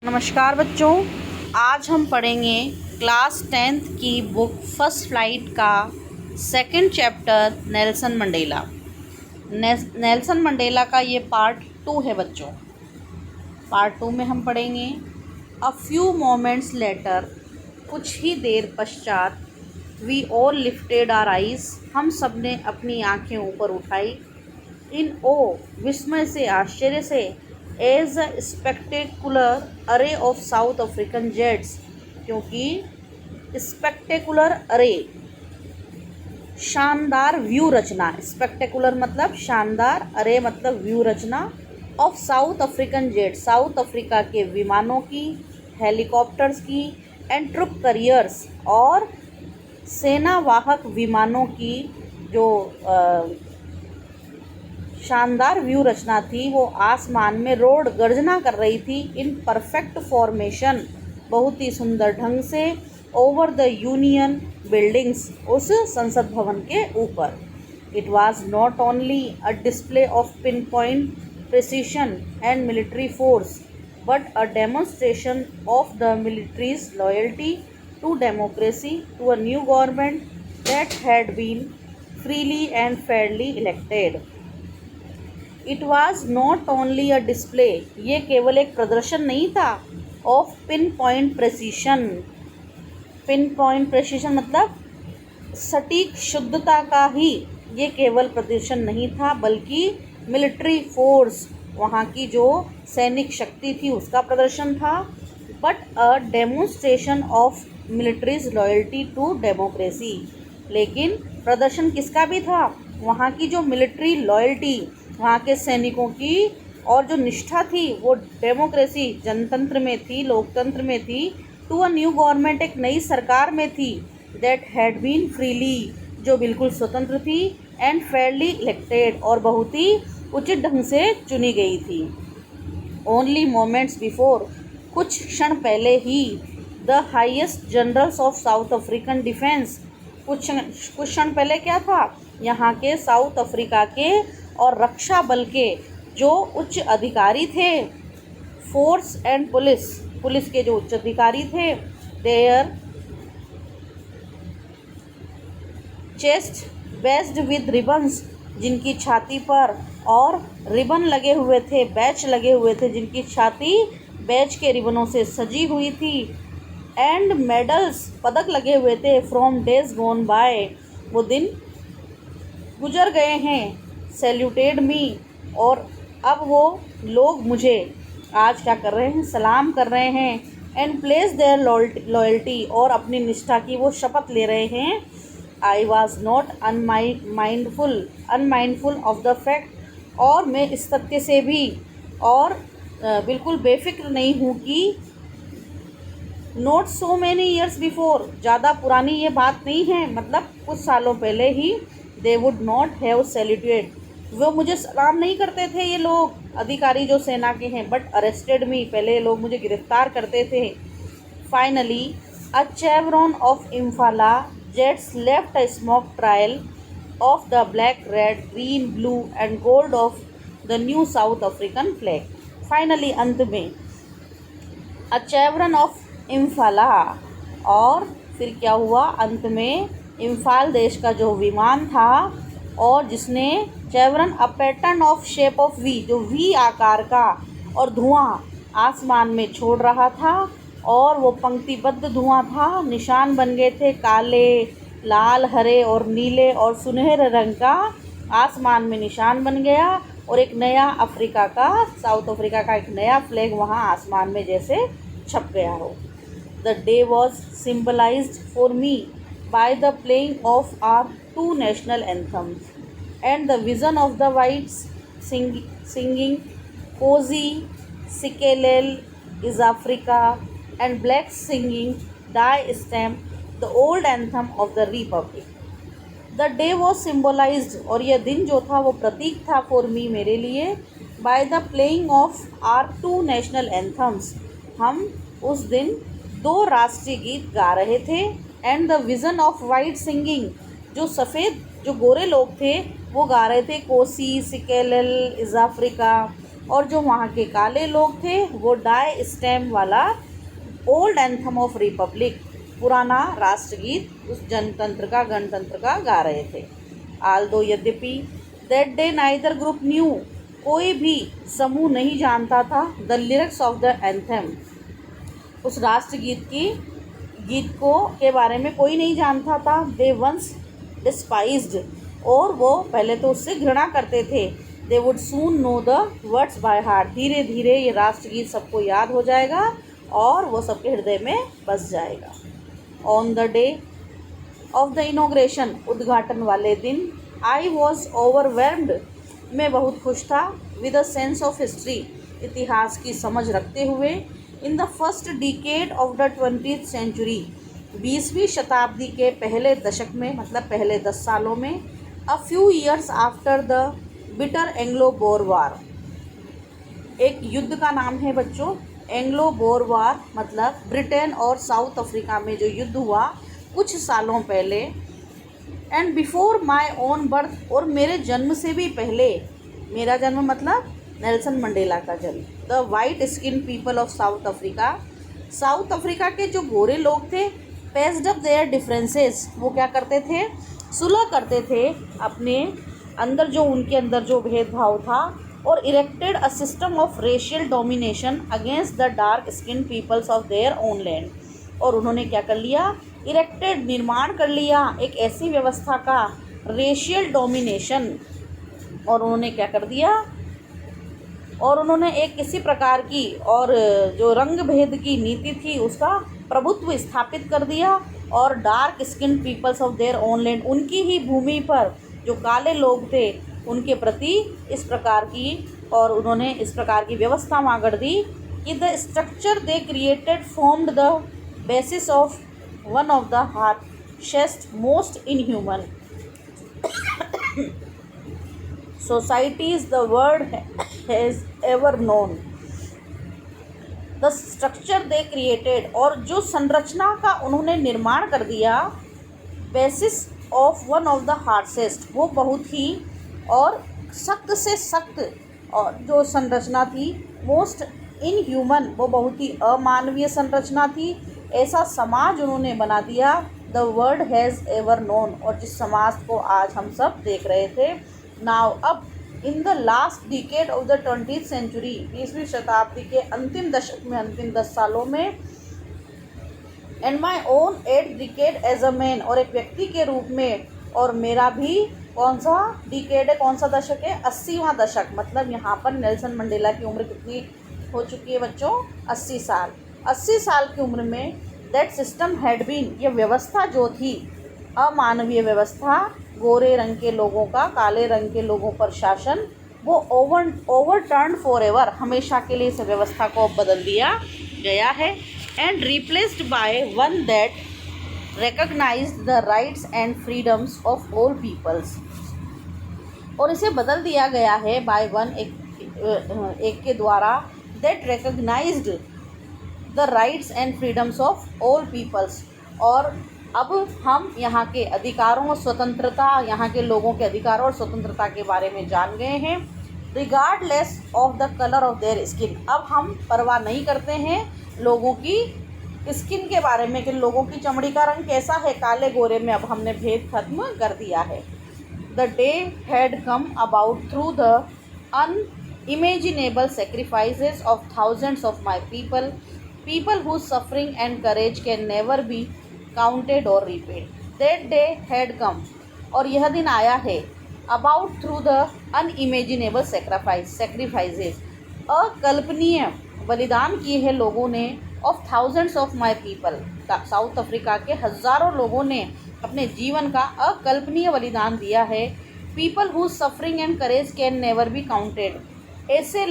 नमस्कार बच्चों, आज हम पढ़ेंगे क्लास 10th की बुक फर्स्ट फ्लाइट का second chapter Nelson Mandela. Nelson Mandela का ये पार्ट 2 है बच्चों। पार्ट 2 में हम पढ़ेंगे अ फ्यू मोमेंट्स लेटर, कुछ ही देर पश्चात, we all lifted our eyes, हम सब ने अपनी आँखें ऊपर उठाई, इन ओ, विस्मय से, आश्चर्य से, as a spectacular array of South African jets, क्योंकि स्पेक्टेकुलर अरे शानदार व्यू रचना, स्पेक्टेकुलर मतलब शानदार, अरे मतलब व्यू रचना, of South African jet, South Africa के विमानों की, हेलीकॉप्टर्स की, एंड ट्रुप करियर्स और सेनावाहक विमानों की जो शानदार व्यू रचना थी, वो आसमान में रोड गर्जना कर रही थी इन परफेक्ट फॉर्मेशन, बहुत ही सुंदर ढंग से, ओवर द यूनियन बिल्डिंग्स, उस संसद भवन के ऊपर। It was not only a display of pinpoint precision and military force, but a demonstration of the military's loyalty to democracy, to a new government that had been freely and fairly elected. It was not only a display, ये केवल एक प्रदर्शन नहीं था, of pinpoint precision, pinpoint precision मतलब सटीक शुद्धता का ही ये केवल प्रदर्शन नहीं था, बल्कि मिलिट्री फोर्स, वहाँ की जो सैनिक शक्ति थी उसका प्रदर्शन था, but a demonstration of military's loyalty to democracy, लेकिन प्रदर्शन किसका भी था, वहाँ की जो मिलिट्री लॉयल्टी, वहाँ के सैनिकों की और जो निष्ठा थी वो डेमोक्रेसी, जनतंत्र में थी, लोकतंत्र में थी, टू अ न्यू गवर्नमेंट, एक नई सरकार में थी, दैट हैड बीन फ्रीली, जो बिल्कुल स्वतंत्र थी, एंड फेयरली इलेक्टेड, और बहुत ही उचित ढंग से चुनी गई थी। ओनली मोमेंट्स बिफोर, कुछ क्षण पहले ही, the highest generals of South African defence, कुछ क्षण पहले क्या था, यहाँ के साउथ अफ्रीका के और रक्षा बल के जो उच्च अधिकारी थे, फोर्स एंड पुलिस, पुलिस के जो उच्च अधिकारी थे, देयर चेस्ट बैच्ड विद रिबन्स, जिनकी छाती पर और रिबन लगे हुए थे, बैच लगे हुए थे, जिनकी छाती बैच के रिबनों से सजी हुई थी, एंड मेडल्स, पदक लगे हुए थे, फ्रॉम डेज गोन बाय, वो दिन गुजर गए हैं, सैल्यूटेड मी, और अब वो लोग मुझे आज क्या कर रहे हैं, सलाम कर रहे हैं, एंड प्लेस देयर लॉयल्टी, और अपनी निष्ठा की वो शपथ ले रहे हैं। आई was not unmindful of the fact, और मैं इस तथ्य से भी और बिल्कुल बेफिक्र नहीं हूँ कि not so many years before, ज़्यादा पुरानी ये बात नहीं है, मतलब कुछ सालों पहले ही, they would not have saluted, वो मुझे सलाम नहीं करते थे ये लोग, अधिकारी जो सेना के हैं, बट अरेस्टेड मी, पहले ये लोग मुझे गिरफ्तार करते थे। Finally a chevron of impala jets left a smoke trial of the black, red, green, blue and gold of the new South African flag. Finally अंत में अ चेवरन ऑफ इम्फाला, और फिर क्या हुआ, अंत में इम्फाल देश का जो विमान था, और जिसने chevron, a pattern of shape of V, जो वी आकार का, और धुआं आसमान में छोड़ रहा था, और वो पंक्तिबद्ध धुआं था, निशान बन गए थे काले, लाल, हरे और नीले और सुनहरे रंग का, आसमान में निशान बन गया, और एक नया अफ्रीका का, साउथ अफ्रीका का एक नया फ्लैग वहाँ आसमान में जैसे छप गया हो। The day was symbolized for me by the playing of our two national anthems, and the vision of the whites singing Nkosi Sikelel' iAfrika, and black singing Die Stem the old anthem of the republic. The day was symbolized, और यह दिन जो था वो प्रतीक था, for me, मेरे लिए, by the playing of our two national anthems, हम उस दिन दो राष्ट्रीय गीत गा रहे थे, and the vision of white singing, जो सफ़ेद, जो गोरे लोग थे वो गा रहे थे, कोसी सिकेलल इज अफ्रीका, और जो वहाँ के काले लोग थे वो डाई स्टेम वाला ओल्ड एंथम ऑफ रिपब्लिक, पुराना राष्ट्रगीत उस जनतंत्र का, गणतंत्र का गा रहे थे। आल्दो यद्यपि that day neither group new, कोई भी समूह नहीं जानता था the lyrics of the anthem, उस राष्ट्रगीत की गीत को के बारे में कोई नहीं जानता था। दे वंस डिस्पाइज्ड, और वो पहले तो उससे घृणा करते थे। They would soon know the words by heart, धीरे धीरे ये राष्ट्रगीत सबको याद हो जाएगा और वो सबके हृदय में बस जाएगा। On the day of the inauguration, उद्घाटन वाले दिन, आई वॉज ओवरवेल्म्ड, मैं बहुत खुश था, with a sense of history, इतिहास की समझ रखते हुए, in the first decade of the 20th century, 20वीं शताब्दी के पहले दशक में, मतलब पहले 10 सालों में, a few years after the bitter Anglo Boer war, एक युद्ध का नाम है बच्चों एंग्लो बोर वार, मतलब ब्रिटेन और साउथ अफ्रीका में जो युद्ध हुआ कुछ सालों पहले। And before my own birth, और मेरे जन्म से भी पहले, मेरा जन्म मतलब नेल्सन मंडेला का जन्म, the white skin people of south Africa, south Africa के जो गोरे लोग थे, पेस्ड अप देयर डिफरेंसेस, वो क्या करते थे, सुलह करते थे अपने अंदर जो उनके अंदर जो भेदभाव था, और erected a system of racial domination against the dark skin peoples of their own land, और उन्होंने क्या कर लिया, इरेक्टेड, निर्माण कर लिया एक ऐसी व्यवस्था का, रेशियल डोमिनेशन, और उन्होंने क्या कर दिया, और उन्होंने एक किसी प्रकार की और जो रंग भेद की नीति थी उसका प्रभुत्व स्थापित कर दिया, और dark skin peoples of their own land, उनकी ही भूमि पर जो काले लोग थे उनके प्रति इस प्रकार की, और उन्होंने इस प्रकार की व्यवस्था वहाँ कर दी कि the structure they created formed the basis of one of the harshest most inhuman societies the world has ever known, the structure they created, और जो संरचना का उन्होंने निर्माण कर दिया, basis of one of the harshest, वो बहुत ही और सख्त से सख्त, और जो संरचना थी most inhuman, वो बहुत ही अमानवीय संरचना थी, ऐसा समाज उन्होंने बना दिया, the world has ever known, और जिस समाज को आज हम सब देख रहे थे। नाउ अब in the last decade of the 20th century, 20वीं शताब्दी के अंतिम दशक में, अंतिम 10 सालों में, and my own 8th decade as a man, और एक व्यक्ति के रूप में, और मेरा भी कौन सा डिकेड है, कौन सा दशक है, 80वां दशक, मतलब यहाँ पर नेल्सन मंडेला की उम्र कितनी हो चुकी है बच्चों, 80 साल, 80 साल की उम्र में, दैट सिस्टम हैड बीन, ये व्यवस्था जो थी, अमानवीय व्यवस्था, गोरे रंग के लोगों का काले रंग के लोगों पर शासन, वो ओवरटर्न फॉर एवर, हमेशा के लिए इस व्यवस्था को बदल दिया गया है, and replaced by one that recognised the rights and freedoms of all peoples, और इसे बदल दिया गया है बाय वन, एक के द्वारा, that recognised the rights and freedoms of all peoples, और अब हम यहाँ के अधिकारों और स्वतंत्रता, यहाँ के लोगों के अधिकारों और स्वतंत्रता के बारे में जान गए हैं। Regardless of the colour of their skin, अब हम परवाह नहीं करते हैं लोगों की स्किन के बारे में कि लोगों की चमड़ी का रंग कैसा है, काले गोरे में अब हमने भेद खत्म कर दिया है। The day had come about through the unimaginable sacrifices of thousands of my people whose suffering and courage can never be counted or repaid. That day had come, और यह दिन आया है, about through the unimaginable sacrifices, अकल्पनीय बलिदान किए हैं लोगों ने, of thousands of my people, south Africa के हज़ारों लोगों ने अपने जीवन का अकल्पनीय बलिदान दिया है। people whose suffering and courage can never be counted, ऐसे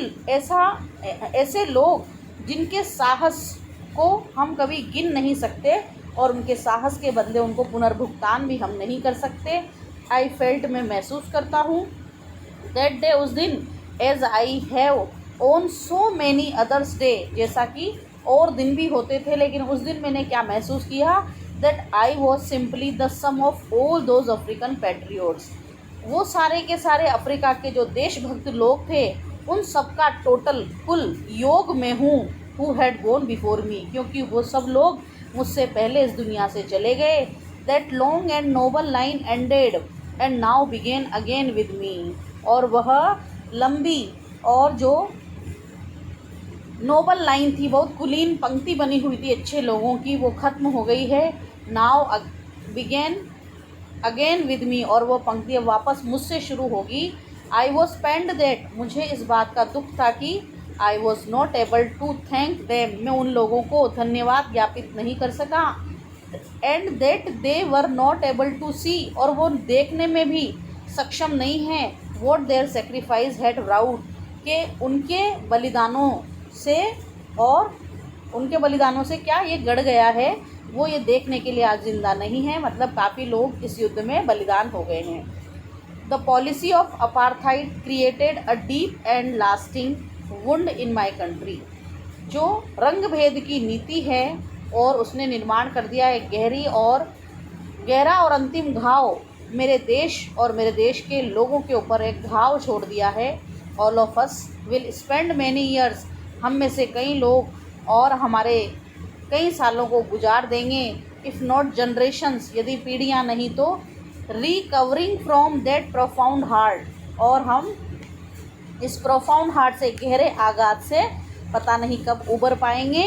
लोग जिनके साहस को हम कभी गिन नहीं सकते, और उनके साहस के बदले उनको पुनर्भुगतान भी हम नहीं कर सकते। आई फेल्ट, मैं महसूस करता हूँ, दैट डे, उस दिन, as I have on so many others day, जैसा कि और दिन भी होते थे, लेकिन उस दिन मैंने क्या महसूस किया, that I was simply the sum of all those African patriots, वो सारे के सारे अफ्रीका के जो देशभक्त लोग थे, उन सब का टोटल कुल योग में हूँ, who had gone before me, क्योंकि वो सब लोग मुझसे पहले इस दुनिया से चले गए। That long and noble line ended and now begin again with me, और वह लंबी और जो नोबल लाइन थी, बहुत कुलीन पंक्ति बनी हुई थी अच्छे लोगों की, वो ख़त्म हो गई है। Now begin again with me, और वो पंक्ति अब वापस मुझसे शुरू होगी। आई वॉज पेंड दैट, मुझे इस बात का दुख था कि I was not able to thank them, मैं उन लोगों को धन्यवाद ज्ञापित नहीं कर सका। And that they were not able to see, और वो देखने में भी सक्षम नहीं हैं, what their sacrifice had wrought, के उनके बलिदानों से, और उनके बलिदानों से क्या ये गढ़ गया है, वो ये देखने के लिए आज जिंदा नहीं है। मतलब काफ़ी लोग इस युद्ध में बलिदान हो गए हैं। The policy of apartheid created a deep and lasting wound in my country, जो रंग भेद की नीति है और उसने निर्माण कर दिया है गहरा और अंतिम घाव मेरे देश और मेरे देश के लोगों के ऊपर एक घाव छोड़ दिया है। All of us will spend many years, हम में से कई लोग और हमारे कई सालों को गुजार देंगे, इफ़ नॉट जनरेशन्स, यदि पीढ़ियाँ नहीं तो, recovering from that profound heart, और हम इस प्रोफाउंड हार्ट से, गहरे आघात से पता नहीं कब उबर पाएंगे।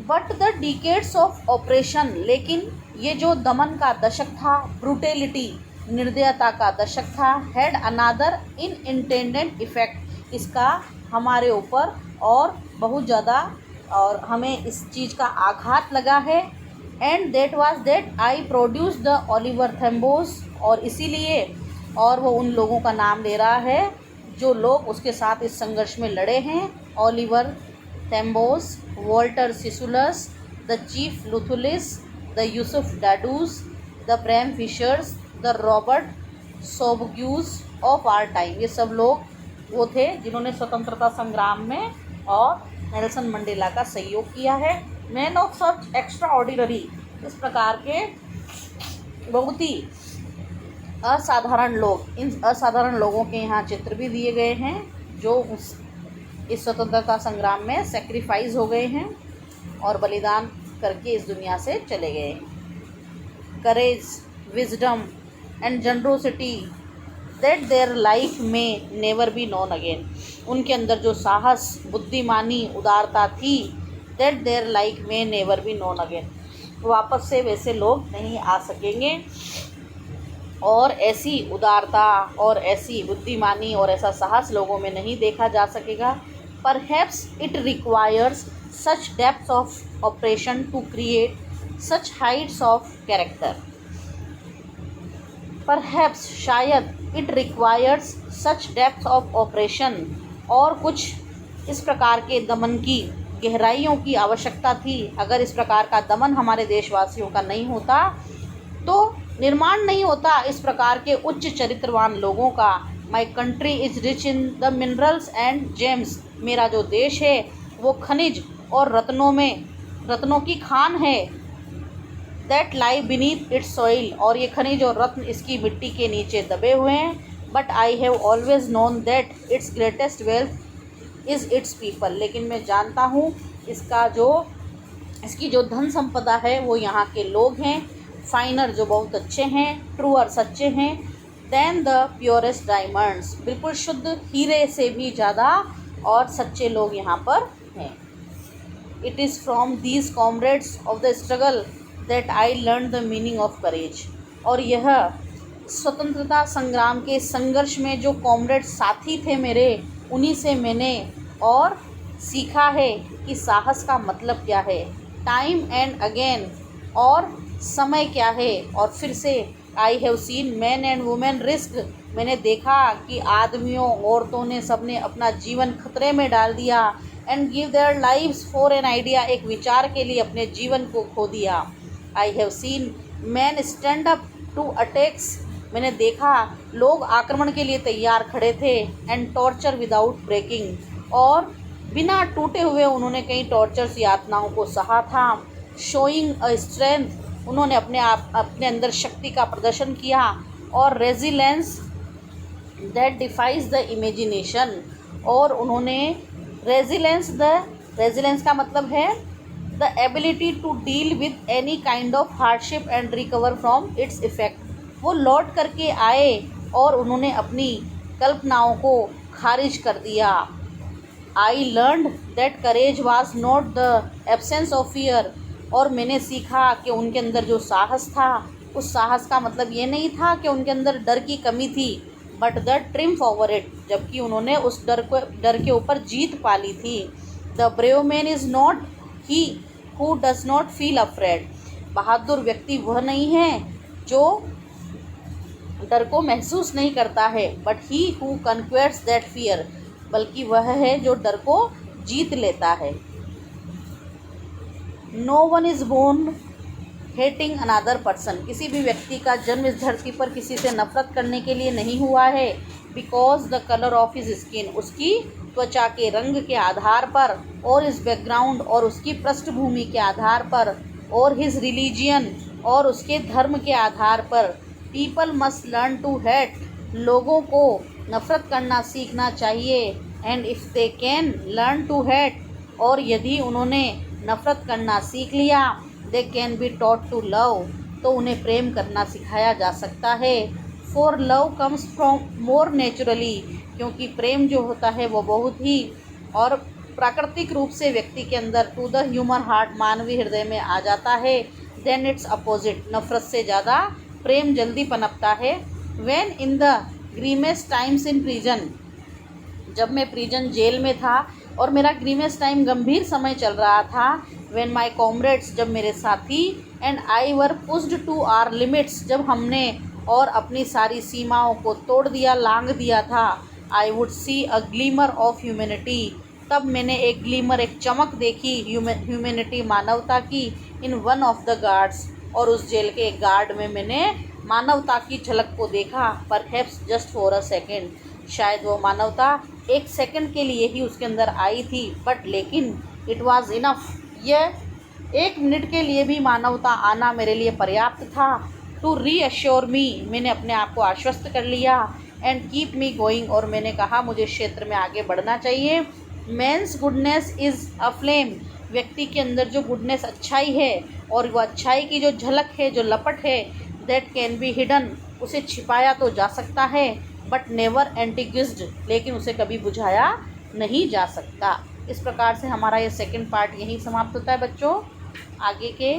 But the decades of operation, लेकिन ये जो दमन का दशक था, ब्रूटेलिटी, निर्दयता का दशक था, had another in intended effect, इसका हमारे ऊपर और बहुत ज़्यादा, और हमें इस चीज़ का आघात लगा है। And that was that I produce the Oliver Tambos, और इसीलिए, और वो उन लोगों का नाम ले रहा है जो लोग उसके साथ इस संघर्ष में लड़े हैं। Oliver Tambos, Walter Sisulus, the chief Luthulis, the Yusuf Dadoos, the Bram Fischers, the Robert Sobukwes of our time, ये सब लोग वो थे जिन्होंने स्वतंत्रता संग्राम में और नेल्सन मंडेला का सहयोग किया है। Man of such extra ordinary, इस प्रकार के बहुत ही असाधारण लोग, इन असाधारण लोगों के यहाँ चित्र भी दिए गए हैं जो इस स्वतंत्रता संग्राम में सेक्रीफाइस हो गए हैं और बलिदान करके इस दुनिया से चले गए हैं। Courage, wisdom and generosity that their life may never be known again, उनके अंदर जो साहस, बुद्धिमानी, उदारता थी, that their life may never be known again, वापस से वैसे लोग नहीं आ सकेंगे, और ऐसी उदारता और ऐसी बुद्धिमानी और ऐसा साहस लोगों में नहीं देखा जा सकेगा। Perhaps it requires such depth of operation to create such heights of character, perhaps शायद, it requires such depth of operation, और कुछ इस प्रकार के दमन की गहराइयों की आवश्यकता थी। अगर इस प्रकार का दमन हमारे देशवासियों का नहीं होता तो निर्माण नहीं होता इस प्रकार के उच्च चरित्रवान लोगों का। My country is rich in the minerals and James, मेरा जो देश है वो खनिज और रत्नों की खान है। That lie beneath it's soil, और ये खनिज और रत्न इसकी मिट्टी के नीचे दबे हुए हैं। But I have always known that it's greatest wealth is it's people, लेकिन मैं जानता हूँ इसकी जो धन संपदा है वो यहाँ के लोग हैं। फाइनर, जो बहुत अच्छे हैं, ट्रूअर, सच्चे हैं, दैन द प्योरेस्ट डायमंड्स, बिल्कुल शुद्ध हीरे से भी ज़्यादा और सच्चे लोग यहाँ पर हैं। It is from these comrades of the struggle that I learn the meaning of courage, और यह स्वतंत्रता संग्राम के संघर्ष में जो कॉमरेड साथी थे मेरे, उन्हीं से मैंने और सीखा है कि साहस का मतलब क्या है, टाइम एंड अगेन, और समय क्या है, और फिर से आई have seen man and women risk, मैंने देखा कि आदमियों औरतों ने सबने अपना जीवन खतरे में डाल दिया, and give their lives for an idea, एक विचार के लिए अपने जीवन को खो दिया। I have seen man stand up to attacks, मैंने देखा लोग आक्रमण के लिए तैयार खड़े थे, एंड टॉर्चर विदाउट ब्रेकिंग, और बिना टूटे हुए उन्होंने कई टॉर्चर्स यातनाओं को सहा था। शोइंग अ स्ट्रेंथ, उन्होंने अपने अंदर शक्ति का प्रदर्शन किया, और resilience that defies the imagination, और उन्होंने रेजिलेंस का मतलब है the ability to deal with any kind of hardship and recover from its effect. वो लौट करके आए और उन्होंने अपनी कल्पनाओं को खारिज कर दिया। I learned that courage was not the absence of fear. और मैंने सीखा कि उनके अंदर जो साहस था, उस साहस का मतलब ये नहीं था कि उनके अंदर डर की कमी थी, but the triumph over it, जबकि उन्होंने उस डर के ऊपर जीत पा ली थी। The brave man is not he who does not feel afraid. बहादुर व्यक्ति वह नहीं है जो डर को महसूस नहीं करता है, but he who conquers that fear, बल्कि वह है जो डर को जीत लेता है। No one is born hating another person. किसी भी व्यक्ति का जन्म इस धरती पर किसी से नफरत करने के लिए नहीं हुआ है। Because the colour of his skin, उसकी त्वचा के रंग के आधार पर, और इस बैकग्राउंड, और उसकी पृष्ठभूमि के आधार पर, और हिज रिलीजियन, और उसके धर्म के आधार पर। People must learn to hate, लोगों को नफरत करना सीखना चाहिए। And if they can learn to hate, और यदि उन्होंने नफरत करना सीख लिया, they can be taught to love, तो उन्हें प्रेम करना सिखाया जा सकता है। For love comes from more naturally, क्योंकि प्रेम जो होता है वो बहुत ही और प्राकृतिक रूप से व्यक्ति के अंदर टू द ह्यूमन हार्ट, मानवीय हृदय में आ जाता है। देन इट्स अपोजिट, नफरत से ज़्यादा प्रेम जल्दी पनपता है। When in the grimmest times in prison, जब मैं प्रिजन जेल में था और मेरा ग्रीमेस्ट टाइम गंभीर समय चल रहा था। व्हेन माई कॉमरेड्स, जब मेरे साथी, and I were pushed to our limits, जब हमने और अपनी सारी सीमाओं को तोड़ दिया, लांघ दिया था। I would see a glimmer of humanity, तब मैंने एक ग्लीमर, एक चमक देखी ह्यूमैनिटी, मानवता की, in one of the guards, और उस जेल के एक गार्ड में मैंने मानवता की झलक को देखा। Perhaps just for a second, शायद वो मानवता एक सेकंड के लिए ही उसके अंदर आई थी, बट लेकिन इट वाज इनफ, यह एक मिनट के लिए भी मानवता आना मेरे लिए पर्याप्त था। टू रीअश्योर मी, मैंने अपने आप को आश्वस्त कर लिया। एंड कीप मी गोइंग, और मैंने कहा मुझे क्षेत्र में आगे बढ़ना चाहिए। Man's goodness is a flame, व्यक्ति के अंदर जो गुडनेस, अच्छाई है, और वह अच्छाई की जो झलक है, जो लपट है, दैट कैन बी हिडन, उसे छिपाया तो जा सकता है, बट नेवर एंटिग्विज्ड, लेकिन उसे कभी बुझाया नहीं जा सकता। इस प्रकार से हमारा ये सेकंड पार्ट यहीं समाप्त होता है बच्चों। आगे के